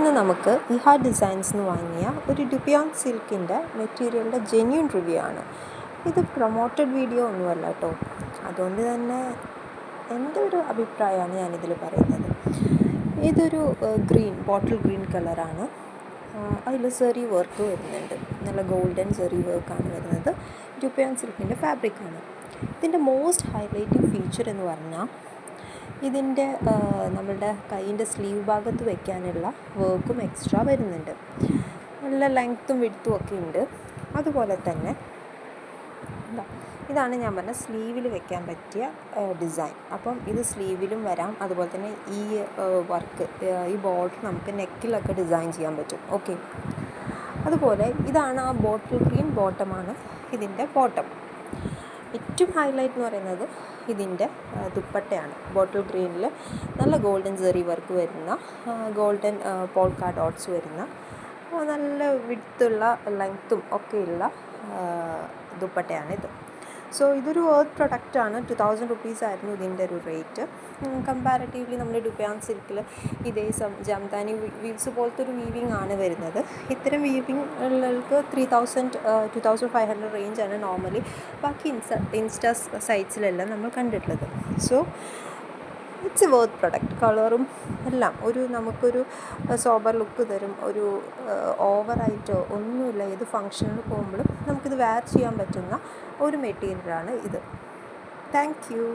ഇന്ന് നമുക്ക് ഇഹ ഡിസൈൻസ് എന്ന് വാങ്ങിയ ഒരു ഡുപിയോൺ സിൽക്കിൻ്റെ മെറ്റീരിയലിൻ്റെ ജെന്യൂൻ റിവ്യൂ ആണ്. ഇത് പ്രൊമോട്ടഡ് വീഡിയോ ഒന്നുമല്ല കേട്ടോ. അതുകൊണ്ട് തന്നെ എൻ്റെ ഒരു അഭിപ്രായമാണ് ഞാനിതിൽ പറയുന്നത്. ഇതൊരു ബോട്ടിൽ ഗ്രീൻ കളറാണ്. അതിൽ സെറി വർക്ക് വരുന്നുണ്ട്. നല്ല ഗോൾഡൻ സെറി വർക്കാണ് വരുന്നത്. ഡുപിയോൺ സിൽക്കിൻ്റെ ഫാബ്രിക്കാണ്. ഇതിൻ്റെ മോസ്റ്റ് ഹൈലൈറ്റിംഗ് ഫീച്ചർ എന്ന് പറഞ്ഞാൽ ഇതിൻ്റെ നമ്മളുടെ കൈയിൻ്റെ സ്ലീവ് ഭാഗത്ത് വയ്ക്കാനുള്ള വർക്കും എക്സ്ട്രാ വരുന്നുണ്ട്. നല്ല ലെങ്ത്തും വിഡ്ത്തും ഒക്കെ ഉണ്ട്. അതുപോലെ തന്നെ ഇതാണ് ഞാൻ പറഞ്ഞ സ്ലീവിൽ വെക്കാൻ പറ്റിയ ഡിസൈൻ. അപ്പം ഇത് സ്ലീവിലും വരാം. അതുപോലെ തന്നെ ഈ വർക്ക് ഈ ബോർഡർ നമുക്ക് നെക്കിലൊക്കെ ഡിസൈൻ ചെയ്യാൻ പറ്റും. ഓക്കെ, അതുപോലെ ഇതാണ് ആ ബോട്ടിൽ ഗ്രീൻ ബോട്ടമാണ് ഇതിൻ്റെ ബോട്ടം. ഏറ്റവും ഹൈലൈറ്റ് എന്ന് പറയുന്നത് ഇതിൻ്റെ ദുപ്പട്ടയാണ്. ബോട്ടിൽ ഗ്രീനിൽ നല്ല ഗോൾഡൻ സെറി വർക്ക് വരുന്ന ഗോൾഡൻ പോൾക്ക ഡോട്ട്സ് വരുന്ന നല്ല വിഡ്ത്തുള്ള ലെങ്ത്തും ഒക്കെയുള്ള ദുപ്പട്ടയാണിത്. സോ ഇതൊരു വർത്ത് പ്രൊഡക്റ്റാണ്. 2000 റുപ്പീസ് ആയിരുന്നു ഇതിൻ്റെ ഒരു റേറ്റ്. കമ്പാരറ്റീവ്ലി നമ്മുടെ ഡുപിയോൺ സിൽക്കിൽ ഇതേ ജംദാനി വീവ്സ് പോലത്തെ ഒരു വീവിങ് ആണ് വരുന്നത്. ഇത്തരം വീവിങ്ങുകൾക്ക് 2500 റേഞ്ചാണ് നോർമലി ബാക്കി ഇൻസ്റ്റാ സൈറ്റ്സിലെല്ലാം നമ്മൾ കണ്ടിട്ടുള്ളത്. So it's A worth product. കളറും എല്ലാം നമുക്കൊരു സോബർ ലുക്ക് തരും. ഒരു ഓവറായിട്ടോ ഒന്നുമില്ല. ഏത് ഫങ്ഷനിൽ പോകുമ്പോഴും നമുക്കിത് വെയർ ചെയ്യാൻ പറ്റുന്ന ഒരു മെറ്റീരിയലാണ് ഇത്. Thank you.